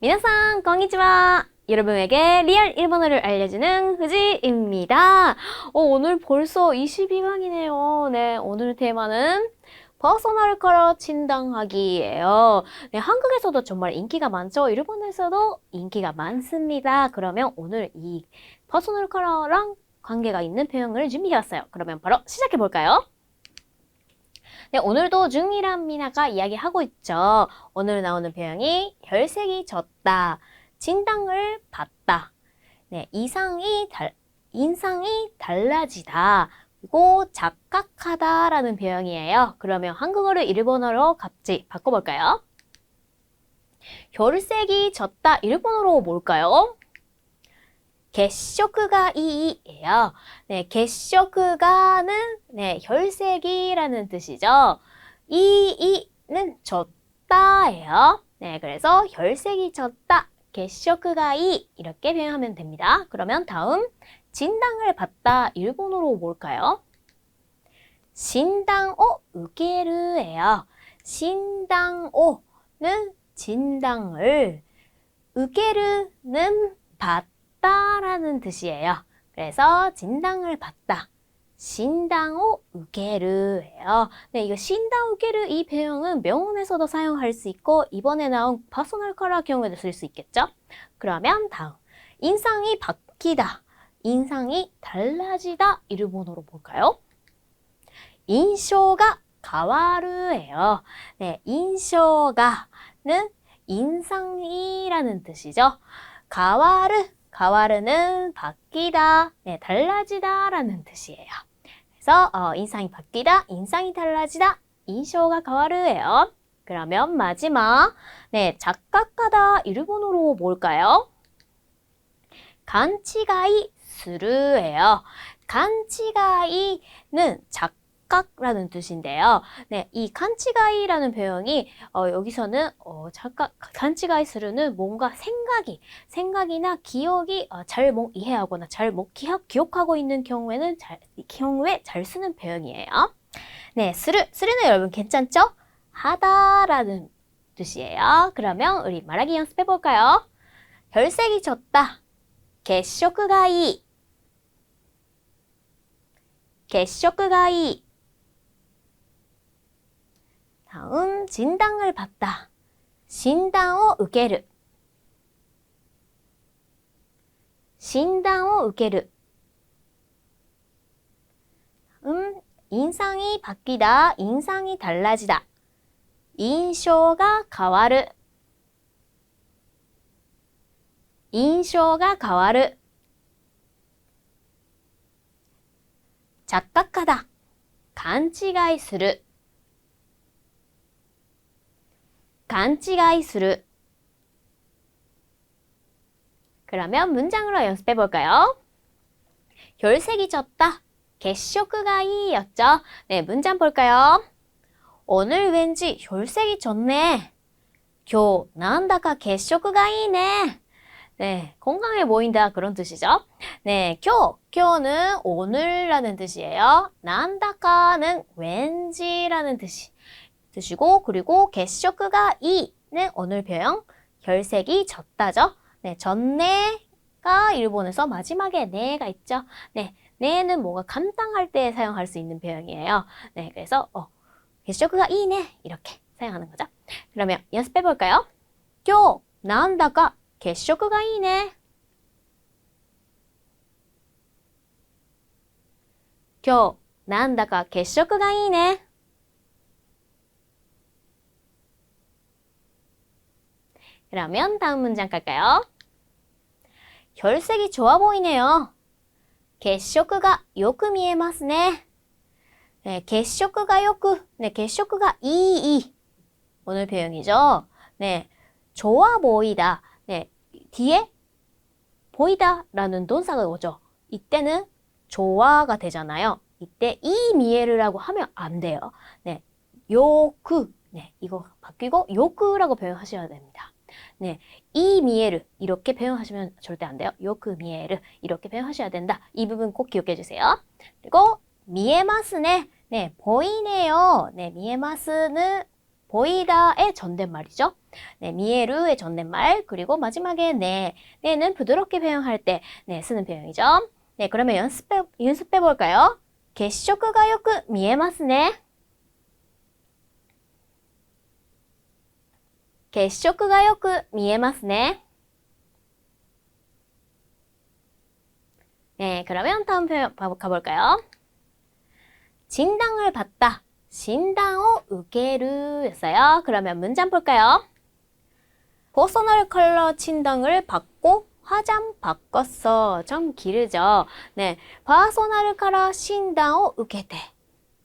미나상, konnichiwa! 여러분에게 리얼 일본어를 알려주는 후지입니다. 오늘 벌써 22강이네요. 네, 오늘 테마는 퍼스널 컬러 진단하기예요. 네, 한국에서도 정말 인기가 많죠. 일본에서도 인기가 많습니다. 그러면 오늘 이 퍼스널 컬러랑 관계가 있는 표현을 준비해왔어요. 그러면 바로 시작해볼까요? 네, 오늘도 중이란 미나가 이야기하고 있죠. 오늘 나오는 표현이 혈색이 졌다, 진당을 받다, 네, 인상이 달라지다, 그리고 착각하다라는 표현이에요. 그러면 한국어를 일본어로 같이 바꿔볼까요? 혈색이 졌다, 일본어로 뭘까요? 겟쇼크가 이예요. 네, 겟쇼크가는 네, 혈색이라는 뜻이죠. 이는 졌다예요. 네, 그래서 혈색이 졌다, 겟쇼크가 이 이렇게 표현하면 됩니다. 그러면 다음 진단을 받다 일본어로 뭘까요? 신당오 우게르예요. 신당오는 진당을, 우게르는 받다라는 뜻이에요. 그래서 진당을 받다. 신당오 우게르예요. 네, 이거 신당 우게르 이 표현은 명언에서도 사용할 수 있고 이번에 나온 퍼스널 컬러 경우에도 쓸 수 있겠죠? 그러면 다음 인상이 바뀌다, 인상이 달라지다 일본어로 볼까요? 인쇼가 가와르예요. 네, 인쇼가는 인상이라는 뜻이죠. 가와르는 바뀌다, 네, 달라지다 라는 뜻이에요. 그래서 인상이 바뀌다, 인상이 달라지다, 인쇼가 가와르예요. 그러면 마지막, 네, 착각하다 일본어로 뭘까요? 간치가이 스루예요. 간치가이는 착각라는 뜻인데요. 네, 이 간치가이라는 표현이 여기서는 간치가이 스루는 뭔가 생각이나 기억이 잘 못 이해하거나 잘 못 기억하고 있는 경우에 잘 쓰는 표현이에요. 네, 스루는 여러분 괜찮죠? 하다라는 뜻이에요. 그러면 우리 말하기 연습해 볼까요? 혈색이 졌다. 겟쇼크가 이. 겟쇼크가 이. 다음 진단을 받다. 진단을 우게르. 진단을 우게르. 인상이 바뀌다, 인상이 달라지다. 인쇼가 가와르. 인쇼가 가와르. 착각하다. 간치가이する. 간치가이する. 그러면 문장으로 연습해 볼까요? 혈색이 졌다. 겟쇼크가 이였죠. 네, 문장 볼까요? 오늘 왠지 혈색이 졌네. 今日なんだか血色がいいね. 네, 건강해 보인다 그런 뜻이죠. 네, 는 오늘라는 뜻이에요. 난다카는 왠지라는 뜻이고, 그리고 겟쇼크가 이는 오늘 표현 혈색이 졌다죠. 네, 졌네가 일본에서 마지막에 네가 있죠. 네, 네는 뭔가 감당할 때 사용할 수 있는 표현이에요. 네, 그래서 겟쇼크가 이네 이렇게 사용하는 거죠. 그러면 연습해 볼까요? 今日なんだか血色がいいね. 今日なんだか血色がいいね. 그러면 다음 문장 갈까요? 혈색이 좋아 보이네요. 血色がよく見えますね. 네, 血色がよく, 네, 血色がいい. 오늘 표현이죠. 네, 좋아 보이다. 네, 뒤에 보이다라는 동사가 오죠. 이때는 좋아가 되잖아요. 이때 이 미에르라고 하면 안 돼요. 네, 요크. 네, 이거 바뀌고 요크라고 표현하셔야 됩니다. 네, 이 미에르 이렇게 표현하시면 절대 안 돼요. 요크 미에르 이렇게 표현하셔야 된다. 이 부분 꼭 기억해 주세요. 그리고 미에마스네. 네, 보이네요. 네, 미에마스는 보이다의 존댓말이죠. 네, 미에루의 존댓말. 그리고 마지막에 네. 네는 부드럽게 표현할 때 네, 쓰는 표현이죠. 네, 그러면 연습해 볼까요? 血色がよく見えますね. 血色がよく見えますね. 네, 그러면 다음 표현 가볼까요? 진단을 받다. 진단을 受ける 였어요. 그러면 문장 볼까요? 퍼스널 컬러 진단을 받고 화장 바꿨어. 좀 길죠? 네, 퍼스널 컬러 진단을 受けて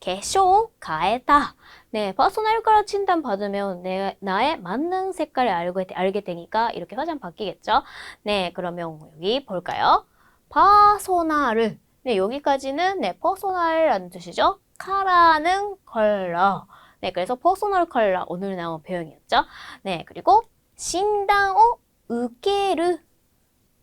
化粧 変えた. 네, 퍼스널 컬러 진단 받으면 나의 맞는 색깔을 알게 되니까 이렇게 화장 바뀌겠죠? 네, 그러면 여기 볼까요? 퍼스널. 네, 여기까지는 네, 퍼스널이라는 뜻이죠. 컬러는 컬러. 네, 그래서 퍼스널 컬러 오늘 나온 표현이었죠. 네, 그리고 진단을 受ける.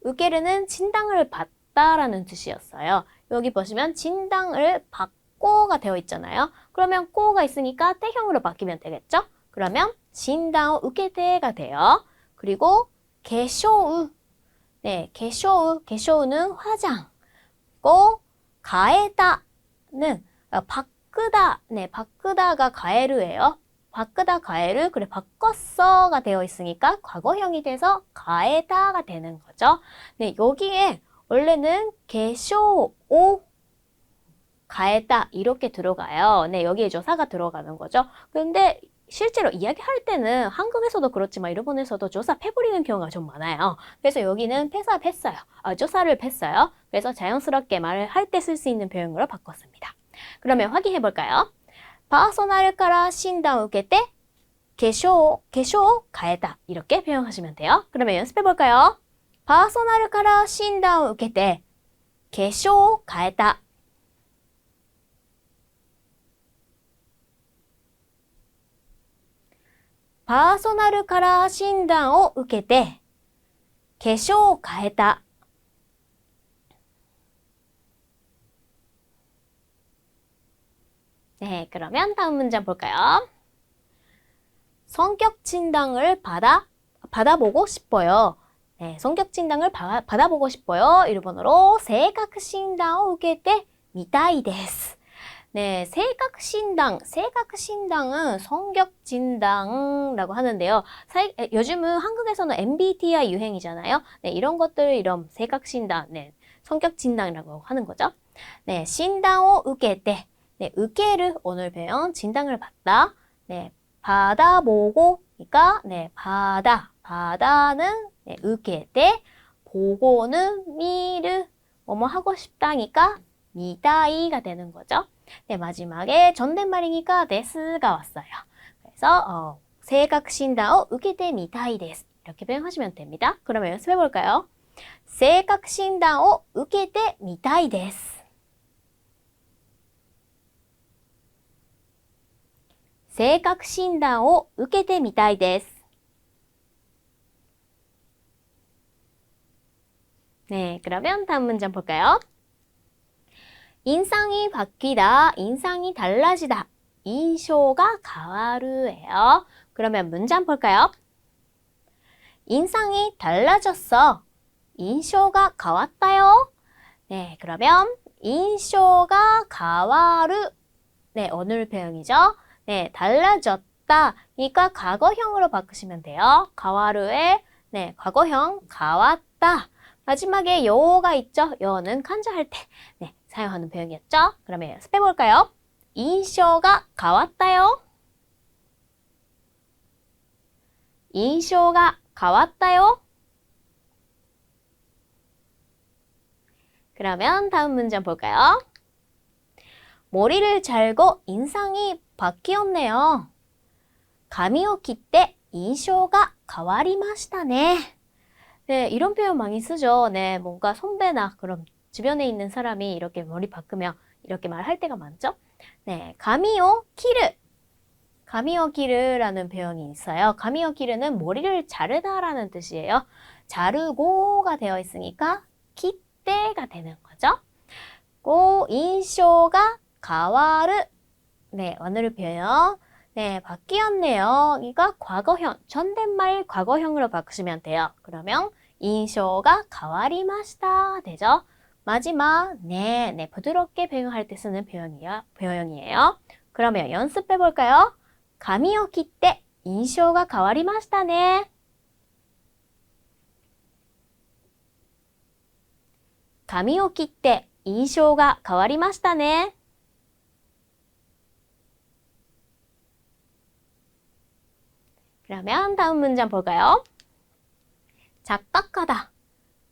受ける는 진단을 받다라는 뜻이었어요. 여기 보시면 진단을 받고가 되어 있잖아요. 그러면 고가 있으니까 때형으로 바뀌면 되겠죠? 그러면 진단을 受けて가 돼요. 그리고 化粧. 네, 化粧. 化粧는 화장. 고 変えた는 바꾸다. 네, 바꾸다가 変える예요. 바꾸다 変える. 그래, 바꿨어가 되어 있으니까 과거형이 돼서 変えた가 되는 거죠. 네, 여기에 원래는 化粧を 変えた 이렇게 들어가요. 네, 여기에 조사가 들어가는 거죠. 근데 실제로 이야기할 때는 한국에서도 그렇지만 일본에서도 조사 패버리는 경우가 좀 많아요. 그래서 여기는 조사를 뺐어요. 그래서 자연스럽게 말을 할 때 쓸 수 있는 표현으로 바꿨습니다. 그러면 확인해 볼까요? パーソナルカラー診断を受けて化粧を変えた 이렇게 표현하시면 돼요. 그러면 연습해 볼까요? パーソナルカラー診断を受けて化粧を変えた. 퍼스널 컬러 진단을 受けて化粧を変えた. 네, 그러면 다음 문장 볼까요? 성격 진단을 받아보고 싶어요. 네, 성격 진단을 받아보고 싶어요. 일본어로 性格診断を受けてみたいです. 네, 性格診断. 性格診断은 성격 진단이라고 하는데요. 요즘은 한국에서는 MBTI 유행이잖아요. 네, 이런 것들, 이런 性格診断, 네, 성격 진단이라고 하는 거죠. 네, 診断を受けて. 네, 受ける 오늘 배운 진단을 받다. 네, 받아보고. 그러니까 네, 받아는 네, 受けて, 보고는 見る. 뭐뭐 하고 싶다니까 見たい가 되는 거죠. 네, 마지막에 존댓말이니까 です가 왔어요. 그래서 性格診断を受けてみたいです. 이렇게 표현하시면 됩니다. 그러면 연습해 볼까요? 性格診断を受けてみたいです. 性格診断を受けてみたいです. 네, 그러면 다음 문장 볼까요? 인상이 바뀌다, 인상이 달라지다, 印象が変わる예요. 그러면 문장 볼까요? 인상이 달라졌어, 印象が変わったよ. 네, 그러면 印象が変わる. 네, 오늘 표현이죠. 네, 달라졌다. 그러니까 과거형으로 바꾸시면 돼요. 変わる에 네, 과거형 変わった. 마지막에 요가 있죠? 요는 간주할 때 네, 사용하는 표현이었죠? 그러면 연습해 볼까요? 印象が変わったよ. 印象が変わったよ. 그러면 다음 문장 볼까요? 머리를 잘고 인상이 바뀌었네요. 髪を切って印象が変わりましたね. 네, 이런 표현 많이 쓰죠. 네, 뭔가 선배나 그럼 주변에 있는 사람이 이렇게 머리 바꾸면 이렇게 말할 때가 많죠. 네, 髪を切る. 髪を切る라는 표현이 있어요. 髪を切る는 머리를 자르다라는 뜻이에요. 자르고가 되어 있으니까 切って가 되는 거죠. 고, 印象が変わる. 네, 오늘 표현. 네, 바뀌었네요. 이거 과거형, 존댓말 과거형으로 바꾸시면 돼요. 그러면 인쇼가 가와리마시다 되죠? 마지막 네, 네, 부드럽게 배용할 때 쓰는 표현이에요. 그러면 연습해 볼까요? 가미오키 때 인쇼가 가와리마시다 네. 가미오키 때 인쇼가 가와리마시다 네. 그러면 다음 문장 볼까요? 착각하다.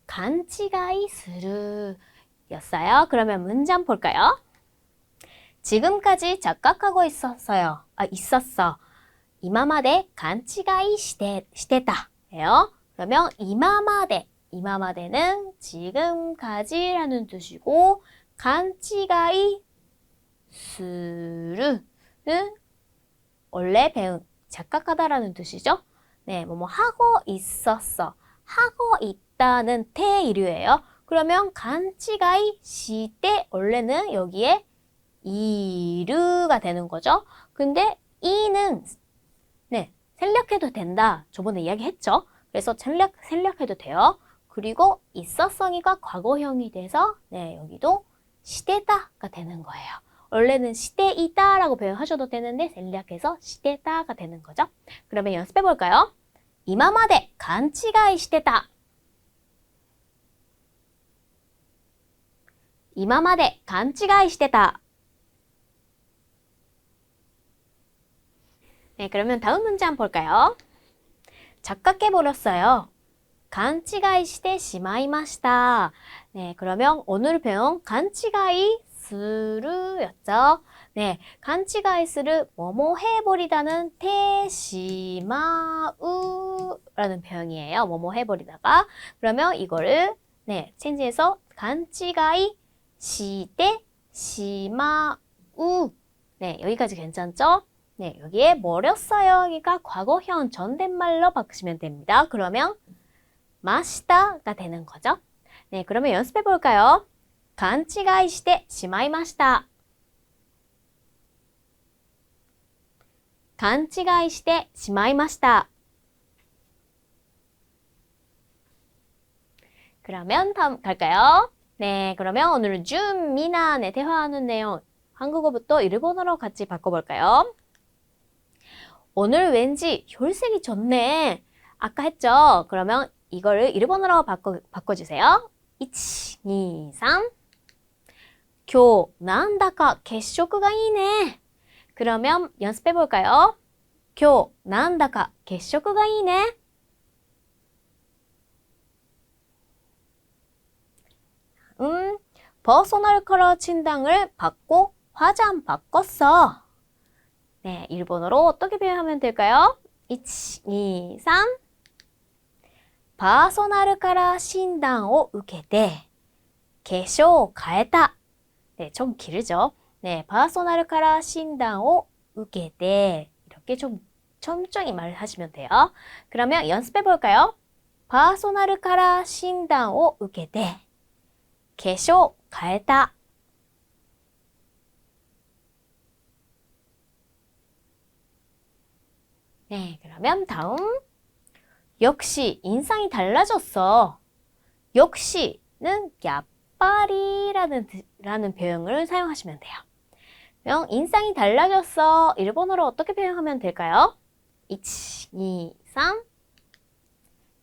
간치가이 스루 였어요. 그러면 문장 볼까요? 지금까지 착각하고 있었어요. 있었어. 이마마데 간치가이 시대다 예요. 그러면 이마마데는 지금까지라는 뜻이고 간치가이 스루는 원래 배운 착각하다라는 뜻이죠. 네, 뭐뭐 하고 있었어. 하고 있다는 태이류예요. 그러면 간치가이 시대 원래는 여기에 이르가 되는 거죠. 근데 이는 네, 생략해도 된다. 저번에 이야기했죠. 그래서 생략해도 돼요. 그리고 있었으니까 과거형이 돼서 네, 여기도 시대다가 되는 거예요. 원래는 시대이다라고 표현하셔도 되는데 생략해서 시대다가 되는 거죠. 그러면 연습해 볼까요? 이마마데 간치가이 시대다. 이마마데 간치가이 시대다. 네, 그러면 다음 문장 볼까요? 착각해버렸어요. 간치가이 시대 시마이마시다. 네, 그러면 오늘 배운 간치가이 스루였죠. 네, 간치가이 스루 뭐뭐 해버리다는 테시마우라는 표현이에요. 뭐뭐 해버리다가 그러면 이거를 네, 체인지해서 간치가이 시대 시마우 네, 여기까지 괜찮죠? 네, 여기에 버렸어요. 여기가 과거형 존댓말로 바꾸시면 됩니다. 그러면 마시다가 되는 거죠. 네, 그러면 연습해 볼까요? 간치가이 시대 시마이마시다. 간치가이 시대 시마이마시다. 그러면 다음 갈까요? 네, 그러면 오늘은 준미나의 대화하는 내용 한국어부터 일본어로 같이 바꿔볼까요? 오늘 왠지 혈색이 좋네. 아까 했죠? 그러면 이거를 일본어로 바꿔주세요. 1, 2, 3. 今日なんだか血色がいいね. 그러면 연습해 볼까요? 今日なんだか血色がいいね. 퍼스널 컬러 진단을 받고 화장 바꿨어. 네, 일본어로 어떻게 표현하면 될까요? 1, 2, 3. パーソナルカラー診断を受けて化粧を変えた. 네, 좀 길죠? 네, 퍼스널 카라 진단을 受けて 이렇게 좀 천천히 말하시면 돼요. 그러면 연습해 볼까요? 퍼스널 카라 진단을 受けて化粧変えた. 네, 그러면 다음. 역시 인상이 달라졌어. 역시는 야빠리라는 표현을 사용하시면 돼요. 그럼 인상이 달라졌어. 일본어로 어떻게 표현하면 될까요? 1, 2, 3.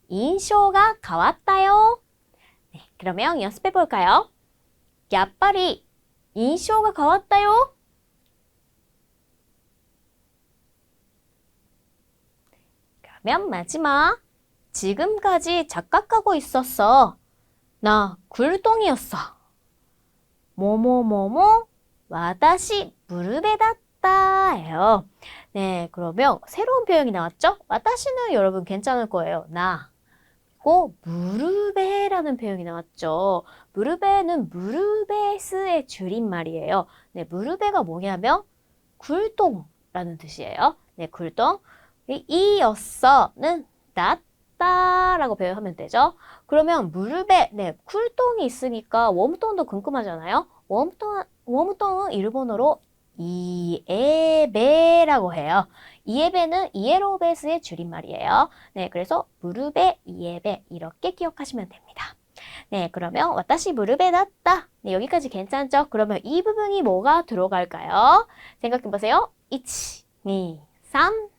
印象が変わったよ. 네, 그러면 연습해 볼까요? 야빠리印象が変わったよ. 그러면 마지막. 지금까지 착각하고 있었어. 나 굴똥이었어. 뭐뭐뭐뭐 와다시 무르베다따예요. 네, 그러면 새로운 표현이 나왔죠? 와다시는 여러분 괜찮을 거예요. 나. 그리고 무르베라는 표현이 나왔죠. 무르베는 무르베스의 줄임말이에요. 네, 무르베가 뭐냐면 굴똥라는 뜻이에요. 네, 굴똥. 이였어는 낫다라고 표현하면 되죠. 그러면 무릎에 네, 쿨똥이 있으니까 웜똥도 궁금하잖아요. 웜똥은 일본어로 이에베라고 해요. 이에베는 이에로베스의 줄임말이에요. 네, 그래서 무릎에 이에베 이렇게 기억하시면 됩니다. 네, 그러면 와타시 무릎에 놨다. 네, 여기까지 괜찮죠? 그러면 이 부분이 뭐가 들어갈까요? 생각해보세요. 1, 2, 3.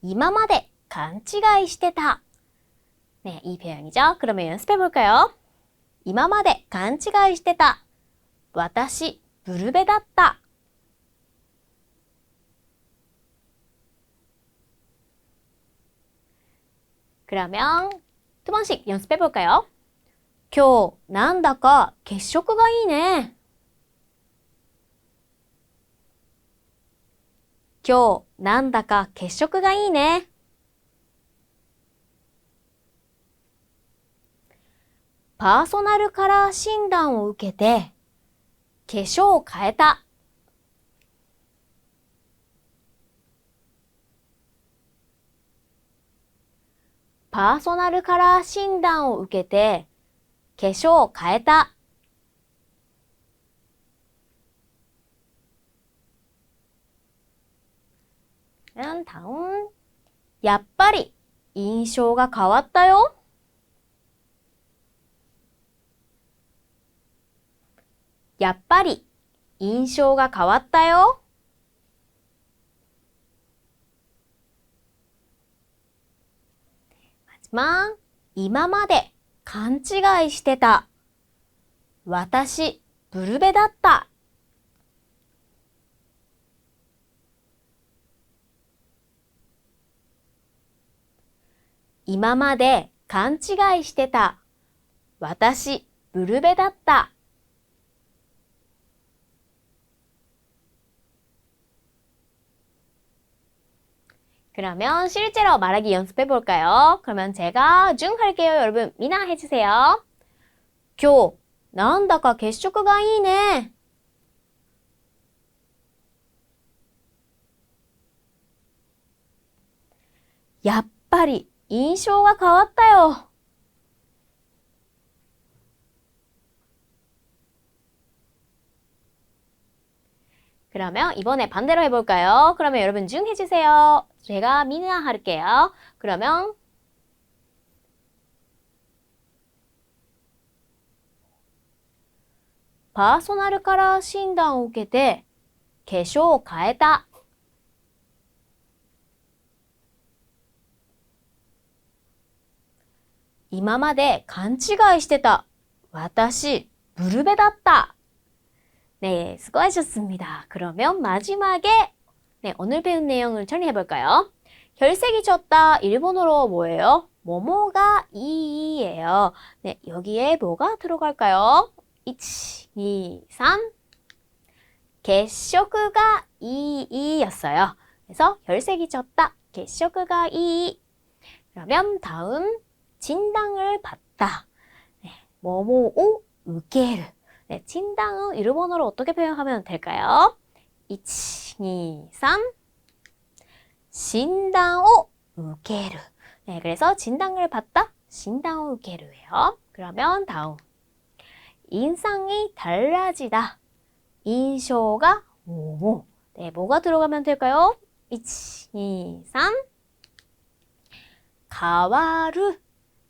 今まで勘違いしてた. 네, 이 표현이죠. 그러면 연습해볼까요? 今まで勘違いしてた. 私、ブルベだった. 그러면 두 번씩 연습해볼까요? 今日なんだか血色がいいね. 今日なんだか血色がいいね. パーソナルカラー診断を受けて化粧を変えた.パーソナルカラー診断を受けて化粧を変えた. 다음. やっぱり印象が変わったよ. やっぱり印象が変わったよ. 마지막. 今まで勘違いしてた. 私、ブルベだった. 今まで勘違いしてた. 私、ブルベだった. 그러면 실제로 말하기 연습해 볼까요? 그러면 제가 중 할게요. 여러분, 미나 해주세요. 今日、なんだか血色がいいね. やっぱり印象が変わったよ. 그러면 이번에 반대로 해볼까요? 그러면 여러분 중 해주세요. 제가 미나 할게요. 그러면 パーソナルカラー診断を受けて化粧を変えた. 今まで勘違いしてた. 私, 무릎에 닿았다. 네, 수고하셨습니다. 그러면 마지막에 네, 오늘 배운 내용을 정리해볼까요? 혈색이 졌다. 일본어로 뭐예요? 뭐뭐가 이예요. 네, 여기에 뭐가 들어갈까요? 1, 2, 3. 血色がいい였어요. 그래서 혈색이 졌다. 血色がいい. 그러면 다음 진단을 받다. 네, 뭐뭐を 受ける. 네, 진단은 일본어로 어떻게 표현하면 될까요? 1, 2, 3. 진단을 受ける. 네, 그래서 진단을 받다. 진단을 受ける예요. 그러면 다음. 인상이 달라지다. 인쇼가 뭐뭐. 네, 뭐가 들어가면 될까요? 1, 2, 3. 変わる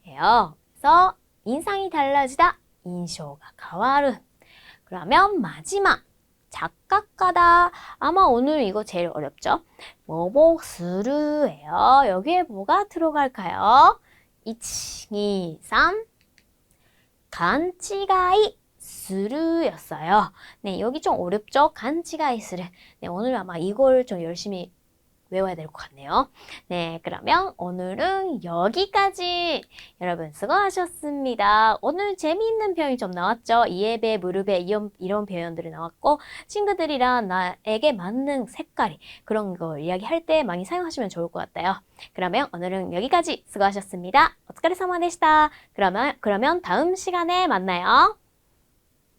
예요. 그래서 인상이 달라지다. 인쇼가 変わる. 그러면 마지막. 작각하다. 아마 오늘 이거 제일 어렵죠? 뭐뭐스르예요. 여기에 뭐가 들어갈까요? 1, 2, 3. 간치가이 스르였어요. 네, 여기 좀 어렵죠? 간치가이 스르. 네, 오늘 아마 이걸 좀 열심히 외워야 될 것 같네요. 네, 그러면 오늘은 여기까지. 여러분 수고하셨습니다. 오늘 재미있는 표현이 좀 나왔죠? 이에베, 무릎에 이런 표현들이 나왔고 친구들이랑 나에게 맞는 색깔이 그런 거 이야기할 때 많이 사용하시면 좋을 것 같아요. 그러면 오늘은 여기까지. 수고하셨습니다. 오츠카레사마でした. 그러면 다음 시간에 만나요.